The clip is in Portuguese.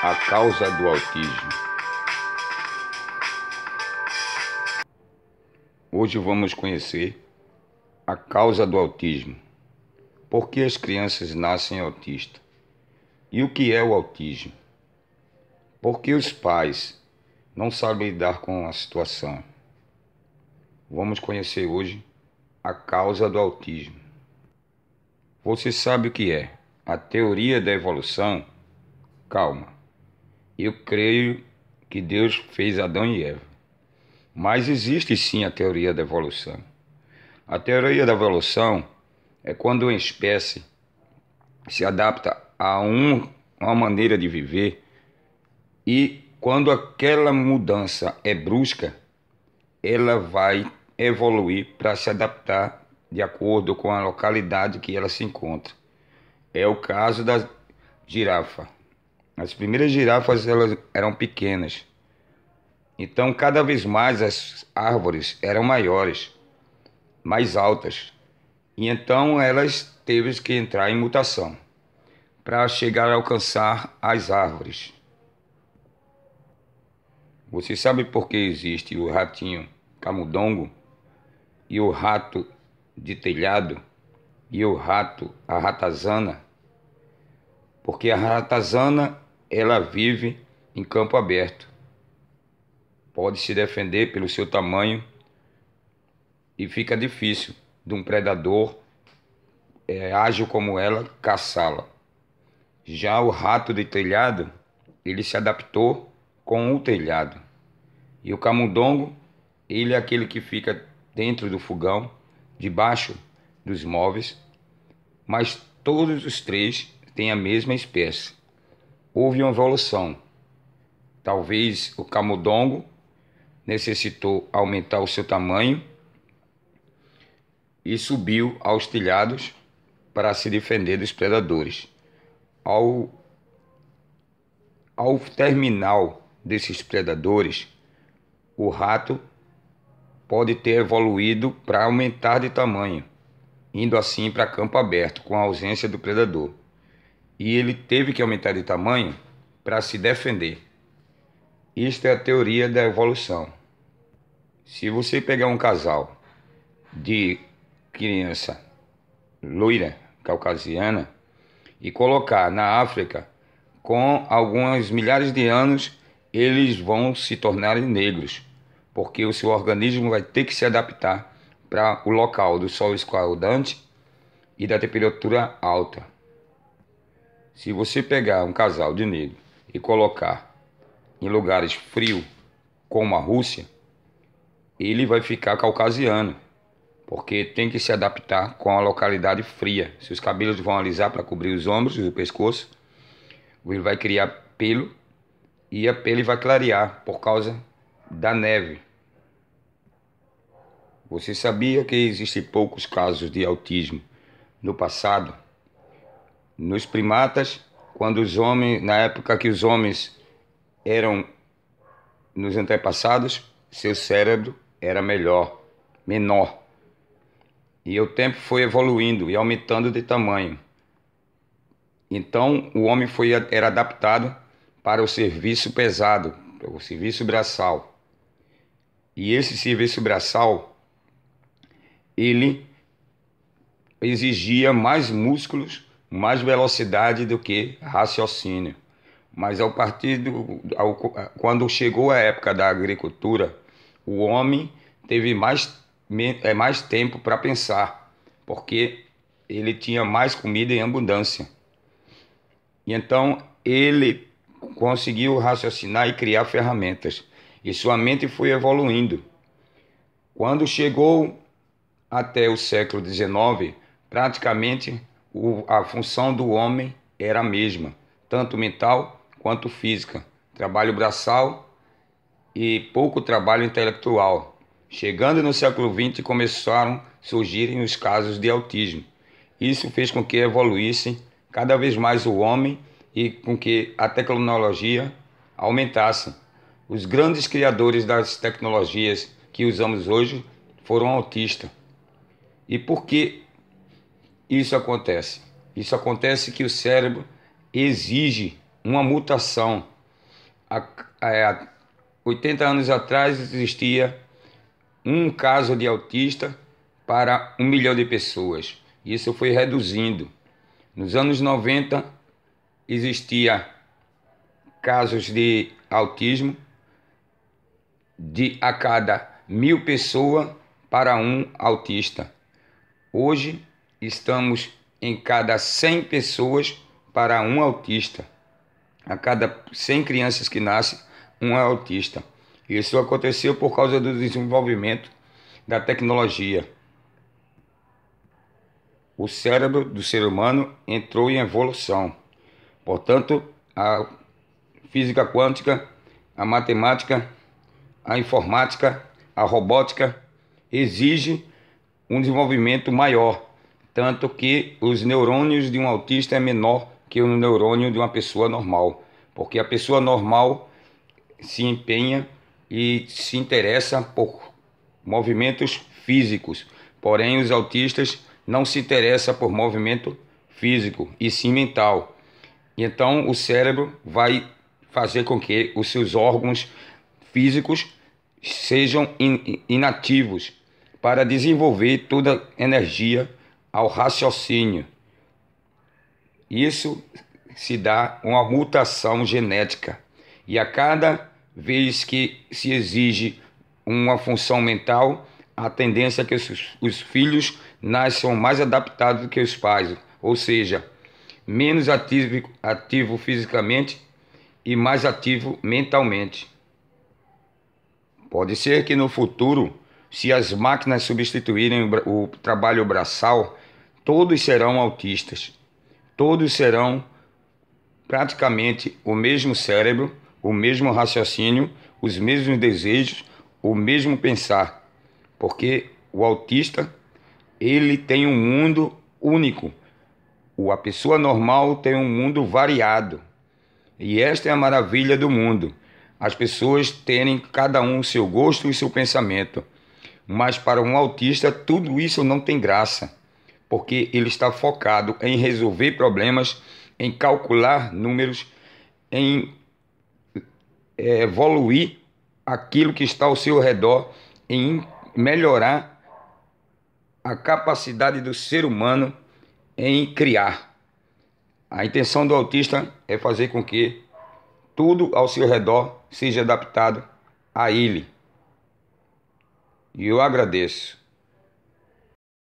A causa do autismo. Hoje vamos conhecer a causa do autismo. Por que as crianças nascem autistas? E o que é o autismo? Por que os pais não sabem lidar com a situação? Vamos conhecer hoje a causa do autismo. Você sabe o que é a teoria da evolução? Calma. Eu creio que Deus fez Adão e Eva. Mas existe sim a teoria da evolução. A teoria da evolução é quando uma espécie se adapta a uma maneira de viver e quando aquela mudança é brusca, ela vai evoluir para se adaptar de acordo com a localidade que ela se encontra. É o caso da girafa. As primeiras girafas elas eram pequenas. Então, cada vez mais as árvores eram maiores, mais altas. E então elas teve que entrar em mutação para chegar a alcançar as árvores. Você sabe por que existe o ratinho camundongo e o rato de telhado e a ratazana? Porque a ratazana ela vive em campo aberto. Pode se defender pelo seu tamanho e fica difícil de um predador ágil como ela caçá-la. Já o rato de telhado, ele se adaptou com o telhado. E o camundongo, ele é aquele que fica dentro do fogão, debaixo dos móveis, mas todos os três têm a mesma espécie. Houve uma evolução. Talvez o camundongo necessitou aumentar o seu tamanho e subiu aos telhados para se defender dos predadores. Ao terminal desses predadores, o rato pode ter evoluído para aumentar de tamanho, indo assim para campo aberto com a ausência do predador. E ele teve que aumentar de tamanho para se defender. Isto é a teoria da evolução. Se você pegar um casal de criança loira, caucasiana, e colocar na África, com alguns milhares de anos, eles vão se tornarem negros, porque o seu organismo vai ter que se adaptar para o local do sol escaldante e da temperatura alta. Se você pegar um casal de negro e colocar em lugares frios, como a Rússia, ele vai ficar caucasiano, porque tem que se adaptar com a localidade fria. Se os cabelos vão alisar para cobrir os ombros e o pescoço, ele vai criar pelo e a pele vai clarear por causa da neve. Você sabia que existem poucos casos de autismo no passado? Nos primatas, quando os homens, na época que os homens eram nos antepassados, seu cérebro era menor. E o tempo foi evoluindo e aumentando de tamanho. Então o homem era adaptado para o serviço pesado, para o serviço braçal. E esse serviço braçal, ele exigia mais músculos, mais velocidade do que raciocínio. Mas quando chegou a época da agricultura, o homem teve mais tempo para pensar, porque ele tinha mais comida em abundância. E então ele conseguiu raciocinar e criar ferramentas. E sua mente foi evoluindo. Quando chegou até o século XIX, praticamente a função do homem era a mesma, tanto mental quanto física. Trabalho braçal e pouco trabalho intelectual. Chegando no século XX, começaram a surgirem os casos de autismo. Isso fez com que evoluísse cada vez mais o homem e com que a tecnologia aumentasse. Os grandes criadores das tecnologias que usamos hoje foram autistas. E por que isso acontece? Isso acontece que o cérebro exige uma mutação há 80 anos atrás existia um caso de autista para 1 milhão de pessoas. Isso foi reduzindo. Nos anos 90 existia casos de autismo de a cada 1.000 pessoas para um autista. Hoje estamos em cada 100 pessoas para um autista. A cada 100 crianças que nascem, um é autista. Isso aconteceu por causa do desenvolvimento da tecnologia. O cérebro do ser humano entrou em evolução. Portanto, a física quântica, a matemática, a informática, a robótica exige um desenvolvimento maior, tanto que os neurônios de um autista é menor que o neurônio de uma pessoa normal, porque a pessoa normal se empenha e se interessa por movimentos físicos, porém os autistas não se interessam por movimento físico e sim mental. Então o cérebro vai fazer com que os seus órgãos físicos sejam inativos para desenvolver toda a energia ao raciocínio. Isso se dá uma mutação genética. E a cada vez que se exige uma função mental, a tendência é que os filhos nasçam mais adaptados do que os pais, ou seja, menos ativo fisicamente e mais ativo mentalmente. Pode ser que no futuro, se as máquinas substituírem o trabalho braçal, todos serão autistas. Todos serão praticamente o mesmo cérebro, o mesmo raciocínio, os mesmos desejos, o mesmo pensar. Porque o autista, ele tem um mundo único. A pessoa normal tem um mundo variado. E esta é a maravilha do mundo. As pessoas terem cada um o seu gosto e o seu pensamento. Mas para um autista tudo isso não tem graça, porque ele está focado em resolver problemas, em calcular números, em evoluir aquilo que está ao seu redor, em melhorar a capacidade do ser humano em criar. A intenção do autista é fazer com que tudo ao seu redor seja adaptado a ele. E eu agradeço.